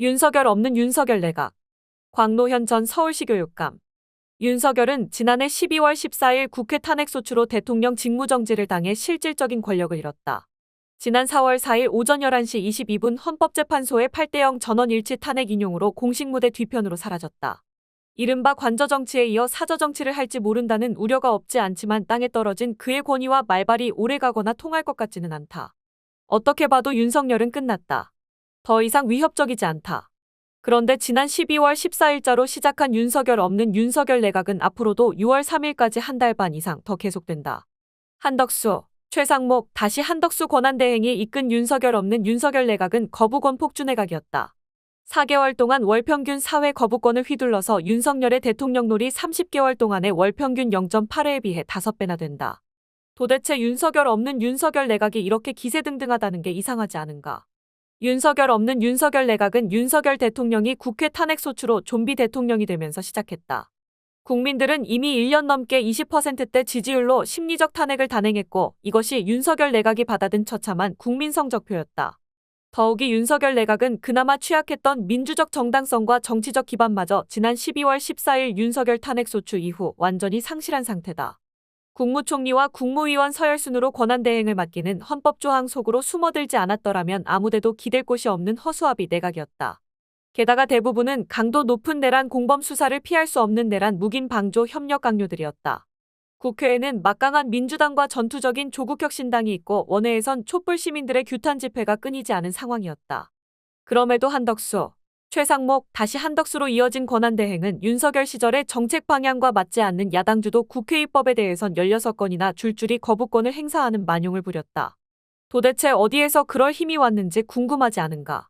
윤석열 없는 윤석열 내각. 광노현 전 서울시 교육감. 윤석열은 지난해 12월 14일 국회 탄핵소추로 대통령 직무정지를 당해 실질적인 권력을 잃었다. 지난 4월 4일 오전 11시 22분 헌법재판소의 8대0 전원일치 탄핵 인용으로 공식 무대 뒤편으로 사라졌다. 이른바 관저정치에 이어 사저정치를 할지 모른다는 우려가 없지 않지만 땅에 떨어진 그의 권위와 말발이 오래가거나 통할 것 같지는 않다. 어떻게 봐도 윤석열은 끝났다. 더 이상 위협적이지 않다. 그런데 지난 12월 14일자로 시작한 윤석열 없는 윤석열 내각은 앞으로도 6월 3일까지 한 달 반 이상 더 계속된다. 한덕수, 최상목, 다시 한덕수 권한대행이 이끈 윤석열 없는 윤석열 내각은 거부권 폭주 내각이었다. 4개월 동안 월평균 4회 거부권을 휘둘러서 윤석열의 대통령놀이 30개월 동안의 월평균 0.8회에 비해 5배나 된다. 도대체 윤석열 없는 윤석열 내각이 이렇게 기세등등하다는 게 이상하지 않은가? 윤석열 없는 윤석열 내각은 윤석열 대통령이 국회 탄핵소추로 좀비 대통령이 되면서 시작했다. 국민들은 이미 1년 넘게 20%대 지지율로 심리적 탄핵을 단행했고 이것이 윤석열 내각이 받아든 처참한 국민 성적표였다. 더욱이 윤석열 내각은 그나마 취약했던 민주적 정당성과 정치적 기반마저 지난 12월 14일 윤석열 탄핵소추 이후 완전히 상실한 상태다. 국무총리와 국무위원 서열순으로 권한대행을 맡기는 헌법조항 속으로 숨어들지 않았더라면 아무데도 기댈 곳이 없는 허수아비 내각이었다. 게다가 대부분은 강도 높은 내란 공범 수사를 피할 수 없는 내란 묵인 방조 협력 강요들이었다. 국회에는 막강한 민주당과 전투적인 조국혁신당이 있고 원외에선 촛불 시민들의 규탄 집회가 끊이지 않은 상황이었다. 그럼에도 한덕수, 최상목, 다시 한덕수로 이어진 권한대행은 윤석열 시절의 정책 방향과 맞지 않는 야당주도 국회 입법에 대해선 16건이나 줄줄이 거부권을 행사하는 만용을 부렸다. 도대체 어디에서 그럴 힘이 왔는지 궁금하지 않은가?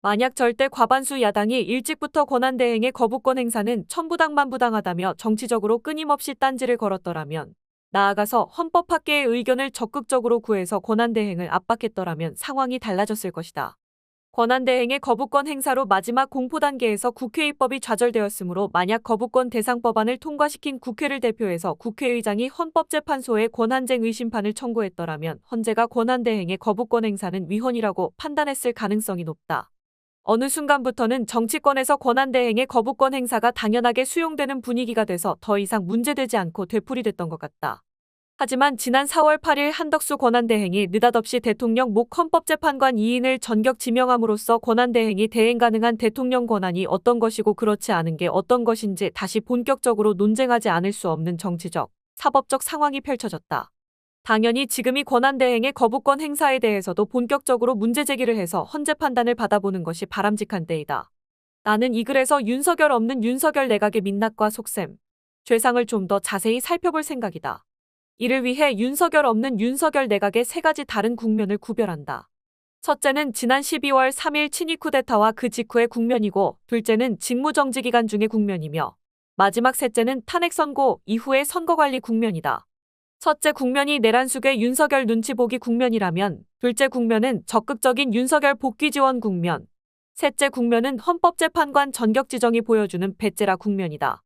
만약 절대 과반수 야당이 일찍부터 권한대행의 거부권 행사는 천부당만부당하다며 정치적으로 끊임없이 딴지를 걸었더라면, 나아가서 헌법학계의 의견을 적극적으로 구해서 권한대행을 압박했더라면 상황이 달라졌을 것이다. 권한대행의 거부권 행사로 마지막 공포 단계에서 국회 입법이 좌절되었으므로 만약 거부권 대상 법안을 통과시킨 국회를 대표해서 국회의장이 헌법재판소에 권한쟁 의심판을 청구했더라면 헌재가 권한대행의 거부권 행사는 위헌이라고 판단했을 가능성이 높다. 어느 순간부터는 정치권에서 권한대행의 거부권 행사가 당연하게 수용되는 분위기가 돼서 더 이상 문제되지 않고 되풀이됐던 것 같다. 하지만 지난 4월 8일 한덕수 권한대행이 느닷없이 대통령 목 헌법재판관 2인을 전격 지명함으로써 권한대행이 대행 가능한 대통령 권한이 어떤 것이고 그렇지 않은 게 어떤 것인지 다시 본격적으로 논쟁하지 않을 수 없는 정치적, 사법적 상황이 펼쳐졌다. 당연히 지금이 권한대행의 거부권 행사에 대해서도 본격적으로 문제 제기를 해서 헌재 판단을 받아보는 것이 바람직한 때이다. 나는 이 글에서 윤석열 없는 윤석열 내각의 민낯과 속셈, 죄상을 좀 더 자세히 살펴볼 생각이다. 이를 위해 윤석열 없는 윤석열 내각의 3가지 다른 국면을 구별한다. 첫째는 지난 12월 3일 친위 쿠데타와 그 직후의 국면이고, 둘째는 직무정지 기간 중의 국면이며, 마지막 셋째는 탄핵 선고 이후의 선거관리 국면이다. 첫째 국면이 내란 속의 윤석열 눈치 보기 국면이라면, 둘째 국면은 적극적인 윤석열 복귀 지원 국면, 셋째 국면은 헌법재판관 전격 지정이 보여주는 배째라 국면이다.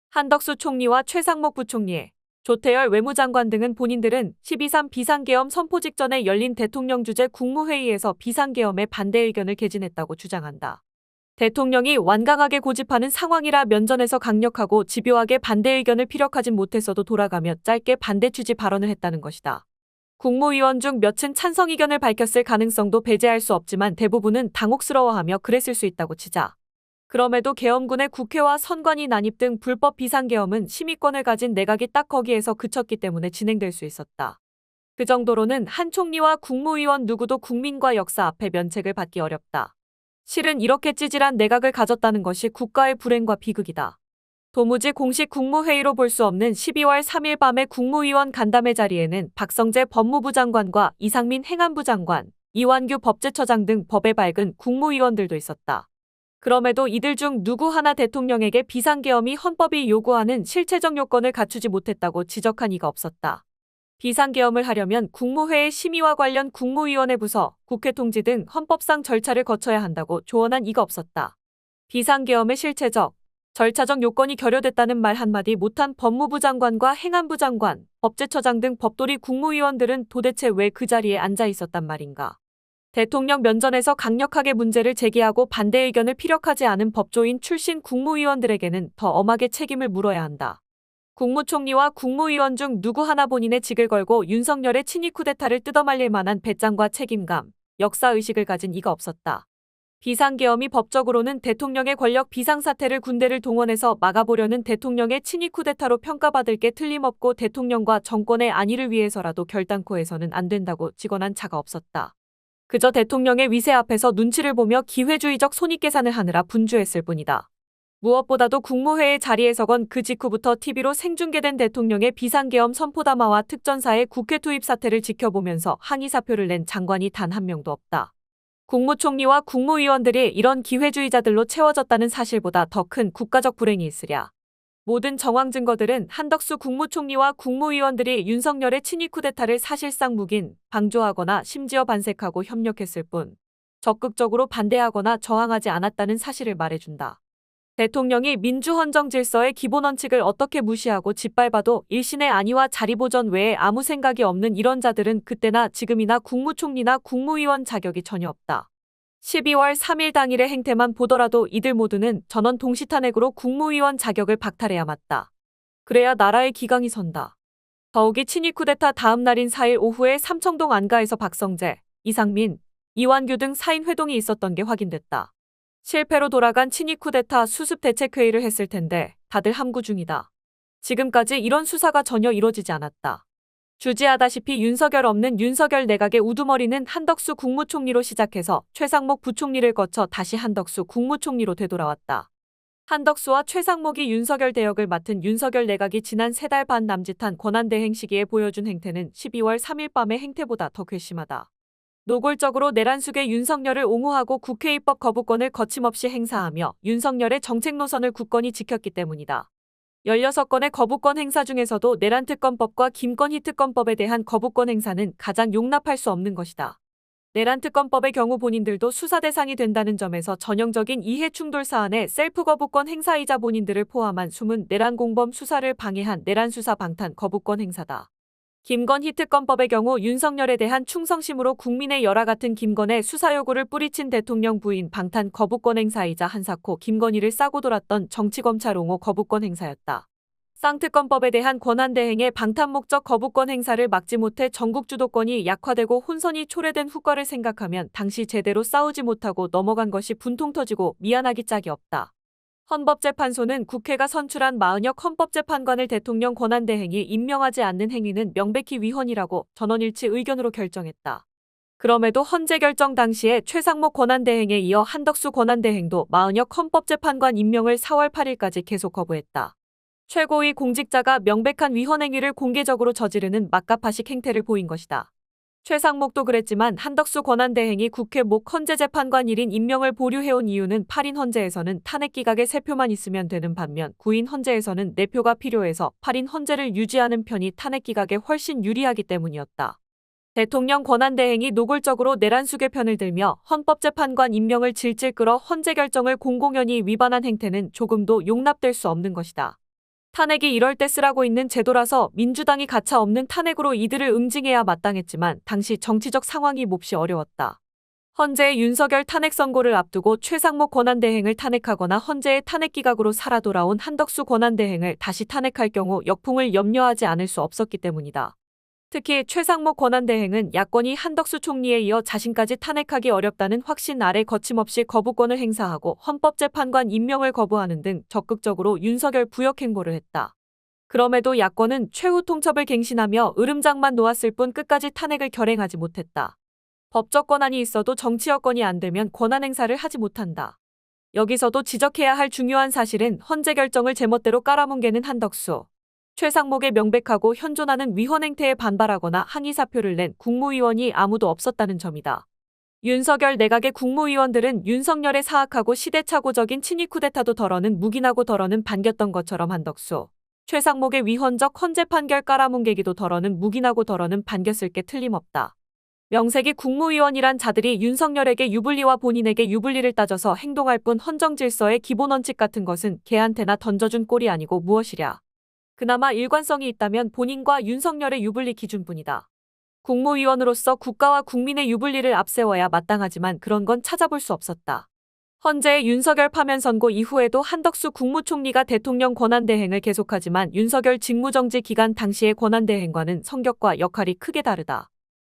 한덕수 총리와 최상목 부총리, 조태열 외무장관 등은 본인들은 12.3 비상계엄 선포 직전에 열린 대통령 주재 국무회의에서 비상계엄에 반대 의견을 개진했다고 주장한다. 대통령이 완강하게 고집하는 상황이라 면전에서 강력하고 집요하게 반대 의견을 피력하진 못했어도 돌아가며 짧게 반대 취지 발언을 했다는 것이다. 국무위원 중 몇은 찬성 의견을 밝혔을 가능성도 배제할 수 없지만 대부분은 당혹스러워하며 그랬을 수 있다고 치자. 그럼에도 계엄군의 국회와 선관위 난입 등 불법 비상계엄은 심의권을 가진 내각이 딱 거기에서 그쳤기 때문에 진행될 수 있었다. 그 정도로는 한 총리와 국무위원 누구도 국민과 역사 앞에 면책을 받기 어렵다. 실은 이렇게 찌질한 내각을 가졌다는 것이 국가의 불행과 비극이다. 도무지 공식 국무회의로 볼 수 없는 12월 3일 밤의 국무위원 간담회 자리에는 박성재 법무부 장관과 이상민 행안부 장관, 이완규 법제처장 등 법에 밝은 국무위원들도 있었다. 그럼에도 이들 중 누구 하나 대통령에게 비상계엄이 헌법이 요구하는 실체적 요건을 갖추지 못했다고 지적한 이가 없었다. 비상계엄을 하려면 국무회의 심의와 관련 국무위원회 부서, 국회 통지 등 헌법상 절차를 거쳐야 한다고 조언한 이가 없었다. 비상계엄의 실체적, 절차적 요건이 결여됐다는 말 한마디 못한 법무부 장관과 행안부 장관, 법제처장 등 법도리 국무위원들은 도대체 왜 그 자리에 앉아 있었단 말인가. 대통령 면전에서 강력하게 문제를 제기하고 반대 의견을 피력하지 않은 법조인 출신 국무위원들에게는 더 엄하게 책임을 물어야 한다. 국무총리와 국무위원 중 누구 하나 본인의 직을 걸고 윤석열의 친위 쿠데타를 뜯어말릴 만한 배짱과 책임감, 역사의식을 가진 이가 없었다. 비상계엄이 법적으로는 대통령의 권력 비상사태를 군대를 동원해서 막아보려는 대통령의 친위 쿠데타로 평가받을 게 틀림없고 대통령과 정권의 안위를 위해서라도 결단코 해서는 안 된다고 직언한 자가 없었다. 그저 대통령의 위세 앞에서 눈치를 보며 기회주의적 손익계산을 하느라 분주했을 뿐이다. 무엇보다도 국무회의 자리에서건 그 직후부터 TV로 생중계된 대통령의 비상계엄 선포담화와 특전사의 국회 투입 사태를 지켜보면서 항의사표를 낸 장관이 단 한 명도 없다. 국무총리와 국무위원들이 이런 기회주의자들로 채워졌다는 사실보다 더 큰 국가적 불행이 있으랴. 모든 정황 증거들은 한덕수 국무총리와 국무위원들이 윤석열의 친위 쿠데타를 사실상 묵인, 방조하거나 심지어 반색하고 협력했을 뿐 적극적으로 반대하거나 저항하지 않았다는 사실을 말해준다. 대통령이 민주헌정 질서의 기본 원칙을 어떻게 무시하고 짓밟아도 일신의 안위와 자리보전 외에 아무 생각이 없는 이런 자들은 그때나 지금이나 국무총리나 국무위원 자격이 전혀 없다. 12월 3일 당일의 행태만 보더라도 이들 모두는 전원 동시탄핵으로 국무위원 자격을 박탈해야 맞다. 그래야 나라의 기강이 선다. 더욱이 친위 쿠데타 다음 날인 4일 오후에 삼청동 안가에서 박성재, 이상민, 이완규 등 4인 회동이 있었던 게 확인됐다. 실패로 돌아간 친위 쿠데타 수습 대책회의를 했을 텐데 다들 함구 중이다. 지금까지 이런 수사가 전혀 이뤄지지 않았다. 주지하다시피 윤석열 없는 윤석열 내각의 우두머리는 한덕수 국무총리로 시작해서 최상목 부총리를 거쳐 다시 한덕수 국무총리로 되돌아왔다. 한덕수와 최상목이 윤석열 대역을 맡은 윤석열 내각이 지난 3달 반 남짓한 권한대행 시기에 보여준 행태는 12월 3일 밤의 행태보다 더 괘씸하다. 노골적으로 내란숙의 윤석열을 옹호하고 국회 입법 거부권을 거침없이 행사하며 윤석열의 정책 노선을 굳건히 지켰기 때문이다. 16건의 거부권 행사 중에서도 내란특검법과 김건희 특검법에 대한 거부권 행사는 가장 용납할 수 없는 것이다. 내란특검법의 경우 본인들도 수사 대상이 된다는 점에서 전형적인 이해충돌 사안의 셀프 거부권 행사이자 본인들을 포함한 숨은 내란공범 수사를 방해한 내란수사 방탄 거부권 행사다. 김건희 특검법의 경우 윤석열에 대한 충성심으로 국민의 열화 같은 김건의 수사 요구를 뿌리친 대통령 부인 방탄 거부권 행사이자 한사코 김건희를 싸고 돌았던 정치검찰 옹호 거부권 행사였다. 쌍특검법에 대한 권한대행의 방탄 목적 거부권 행사를 막지 못해 전국 주도권이 약화되고 혼선이 초래된 후과를 생각하면 당시 제대로 싸우지 못하고 넘어간 것이 분통 터지고 미안하기 짝이 없다. 헌법재판소는 국회가 선출한 마은혁 헌법재판관을 대통령 권한대행이 임명하지 않는 행위는 명백히 위헌이라고 전원일치 의견으로 결정했다. 그럼에도 헌재 결정 당시에 최상목 권한대행에 이어 한덕수 권한대행도 마은혁 헌법재판관 임명을 4월 8일까지 계속 거부했다. 최고위 공직자가 명백한 위헌 행위를 공개적으로 저지르는 막가파식 행태를 보인 것이다. 최상목도 그랬지만 한덕수 권한대행이 국회 목 헌재재판관 1인 임명을 보류해온 이유는 8인 헌재에서는 탄핵 기각에 3표만 있으면 되는 반면 9인 헌재에서는 4표가 필요해서 8인 헌재를 유지하는 편이 탄핵 기각에 훨씬 유리하기 때문이었다. 대통령 권한대행이 노골적으로 내란숙의 편을 들며 헌법재판관 임명을 질질 끌어 헌재 결정을 공공연히 위반한 행태는 조금도 용납될 수 없는 것이다. 탄핵이 이럴 때 쓰라고 있는 제도라서 민주당이 가차 없는 탄핵으로 이들을 응징해야 마땅했지만 당시 정치적 상황이 몹시 어려웠다. 헌재의 윤석열 탄핵 선고를 앞두고 최상목 권한대행을 탄핵하거나 헌재의 탄핵 기각으로 살아 돌아온 한덕수 권한대행을 다시 탄핵할 경우 역풍을 염려하지 않을 수 없었기 때문이다. 특히 최상목 권한대행은 야권이 한덕수 총리에 이어 자신까지 탄핵하기 어렵다는 확신 아래 거침없이 거부권을 행사하고 헌법재판관 임명을 거부하는 등 적극적으로 윤석열 부역 행보를 했다. 그럼에도 야권은 최후 통첩을 갱신하며 으름장만 놓았을 뿐 끝까지 탄핵을 결행하지 못했다. 법적 권한이 있어도 정치 여건이 안 되면 권한 행사를 하지 못한다. 여기서도 지적해야 할 중요한 사실은 헌재 결정을 제멋대로 깔아뭉개는 한덕수, 최상목의 명백하고 현존하는 위헌 행태에 반발하거나 항의 사표를 낸 국무위원이 아무도 없었다는 점이다. 윤석열 내각의 국무위원들은 윤석열의 사악하고 시대착오적인 친위 쿠데타도 덜어는 묵인하고 덜어는 반겼던 것처럼 한덕수, 최상목의 위헌적 헌재 판결 깔아뭉개기도 덜어는 묵인하고 덜어는 반겼을 게 틀림없다. 명색이 국무위원이란 자들이 윤석열에게 유불리와 본인에게 유불리를 따져서 행동할 뿐 헌정 질서의 기본 원칙 같은 것은 걔한테나 던져준 꼴이 아니고 무엇이랴. 그나마 일관성이 있다면 본인과 윤석열의 유불리 기준뿐이다. 국무위원으로서 국가와 국민의 유불리를 앞세워야 마땅하지만 그런 건 찾아볼 수 없었다. 헌재의 윤석열 파면 선고 이후에도 한덕수 국무총리가 대통령 권한대행을 계속하지만 윤석열 직무정지 기간 당시의 권한대행과는 성격과 역할이 크게 다르다.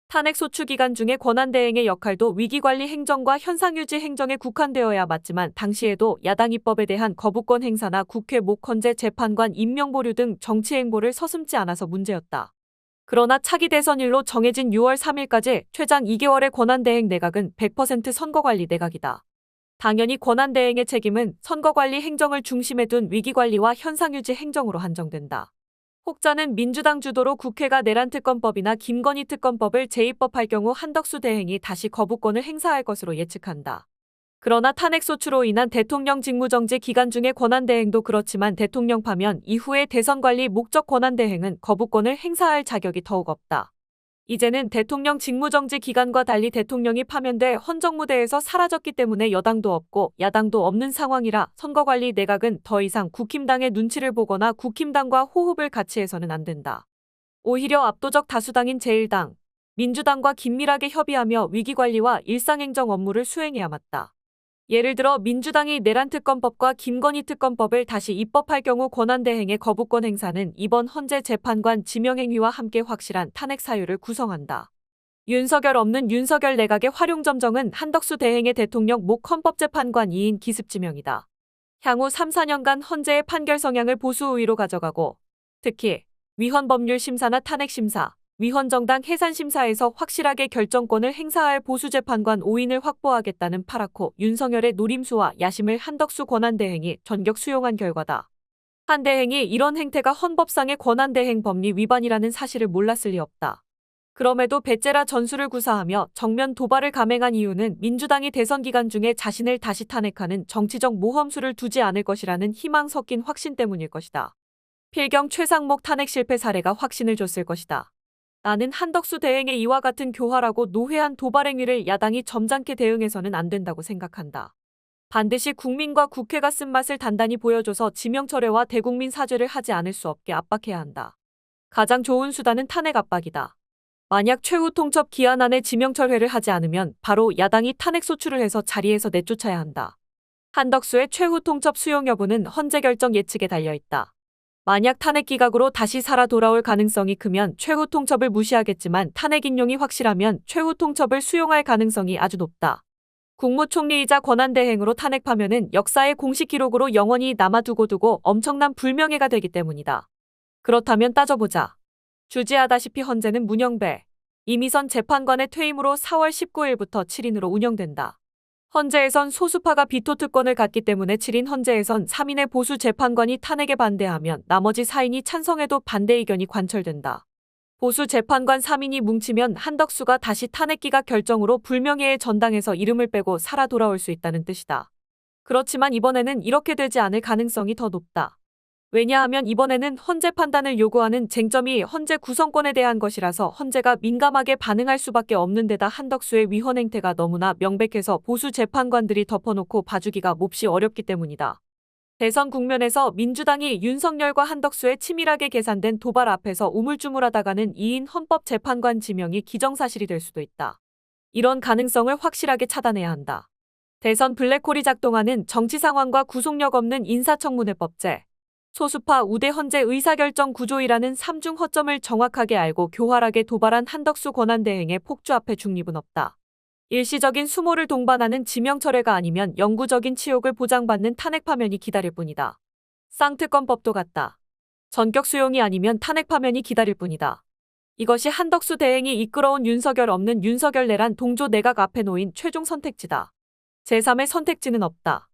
탄핵소추 기간 중에 권한대행의 역할도 위기관리 행정과 현상유지 행정에 국한되어야 맞지만 당시에도 야당 입법에 대한 거부권 행사나 국회 목헌재 재판관 임명 보류 등 정치 행보를 서슴지 않아서 문제였다. 그러나 차기 대선일로 정해진 6월 3일까지 최장 2개월의 권한대행 내각은 100% 선거관리 내각이다. 당연히 권한대행의 책임은 선거관리 행정을 중심에 둔 위기관리와 현상유지 행정으로 한정된다. 혹자는 민주당 주도로 국회가 내란특검법이나 김건희 특검법을 재입법할 경우 한덕수 대행이 다시 거부권을 행사할 것으로 예측한다. 그러나 탄핵소추로 인한 대통령 직무정지 기간 중의 권한대행도 그렇지만 대통령 파면 이후의 대선관리 목적 권한대행은 거부권을 행사할 자격이 더욱 없다. 이제는 대통령 직무정지 기간과 달리 대통령이 파면돼 헌정무대에서 사라졌기 때문에 여당도 없고 야당도 없는 상황이라 선거관리 내각은 더 이상 국힘당의 눈치를 보거나 국힘당과 호흡을 같이 해서는 안 된다. 오히려 압도적 다수당인 제1당, 민주당과 긴밀하게 협의하며 위기관리와 일상행정 업무를 수행해야 맞다. 예를 들어 민주당이 내란특검법과 김건희 특검법을 다시 입법할 경우 권한대행의 거부권 행사는 이번 헌재 재판관 지명행위와 함께 확실한 탄핵 사유를 구성한다. 윤석열 없는 윤석열 내각의 활용점정은 한덕수 대행의 대통령 목 헌법재판관 2인 기습지명이다. 향후 3, 4년간 헌재의 판결 성향을 보수 우위로 가져가고 특히 위헌법률 심사나 탄핵심사, 위헌정당 해산심사에서 확실하게 결정권을 행사할 보수재판관 5인을 확보하겠다는 파랗고 윤석열의 노림수와 야심을 한덕수 권한대행이 전격 수용한 결과다. 한 대행이 이런 행태가 헌법상의 권한대행 법리 위반이라는 사실을 몰랐을 리 없다. 그럼에도 배째라 전술을 구사하며 정면 도발을 감행한 이유는 민주당이 대선 기간 중에 자신을 다시 탄핵하는 정치적 모험수를 두지 않을 것이라는 희망 섞인 확신 때문일 것이다. 필경 최상목 탄핵 실패 사례가 확신을 줬을 것이다. 나는 한덕수 대행의 이와 같은 교활하고 노회한 도발행위를 야당이 점잖게 대응해서는 안 된다고 생각한다. 반드시 국민과 국회가 쓴맛을 단단히 보여줘서 지명철회와 대국민 사죄를 하지 않을 수 없게 압박해야 한다. 가장 좋은 수단은 탄핵 압박이다. 만약 최후 통첩 기한 안에 지명철회를 하지 않으면 바로 야당이 탄핵 소추를 해서 자리에서 내쫓아야 한다. 한덕수의 최후 통첩 수용 여부는 헌재 결정 예측에 달려있다. 만약 탄핵 기각으로 다시 살아 돌아올 가능성이 크면 최후 통첩을 무시하겠지만 탄핵 인용이 확실하면 최후 통첩을 수용할 가능성이 아주 높다. 국무총리이자 권한대행으로 탄핵하면은 역사의 공식 기록으로 영원히 남아두고 엄청난 불명예가 되기 때문이다. 그렇다면 따져보자. 주지하다시피 헌재는 문영배, 이미선 재판관의 퇴임으로 4월 19일부터 7인으로 운영된다. 헌재에선 소수파가 비토 특권을 갖기 때문에 7인 헌재에선 3인의 보수 재판관이 탄핵에 반대하면 나머지 4인이 찬성해도 반대 의견이 관철된다. 보수 재판관 3인이 뭉치면 한덕수가 다시 탄핵 기각 결정으로 불명예의 전당에서 이름을 빼고 살아 돌아올 수 있다는 뜻이다. 그렇지만 이번에는 이렇게 되지 않을 가능성이 더 높다. 왜냐하면 이번에는 헌재 판단을 요구하는 쟁점이 헌재 구성권에 대한 것이라서 헌재가 민감하게 반응할 수밖에 없는 데다 한덕수의 위헌 행태가 너무나 명백해서 보수 재판관들이 덮어놓고 봐주기가 몹시 어렵기 때문이다. 대선 국면에서 민주당이 윤석열과 한덕수의 치밀하게 계산된 도발 앞에서 우물쭈물하다가는 2인 헌법재판관 지명이 기정사실이 될 수도 있다. 이런 가능성을 확실하게 차단해야 한다. 대선 블랙홀이 작동하는 정치 상황과 구속력 없는 인사청문회법제, 소수파 우대 헌재 의사결정 구조이라는 3중 허점을 정확하게 알고 교활하게 도발한 한덕수 권한대행의 폭주 앞에 중립은 없다. 일시적인 수모를 동반하는 지명철회가 아니면 영구적인 치욕을 보장받는 탄핵 파면이 기다릴 뿐이다. 쌍특검법도 같다. 전격 수용이 아니면 탄핵 파면이 기다릴 뿐이다. 이것이 한덕수 대행이 이끌어온 윤석열 없는 윤석열 내란 동조 내각 앞에 놓인 최종 선택지다. 제3의 선택지는 없다.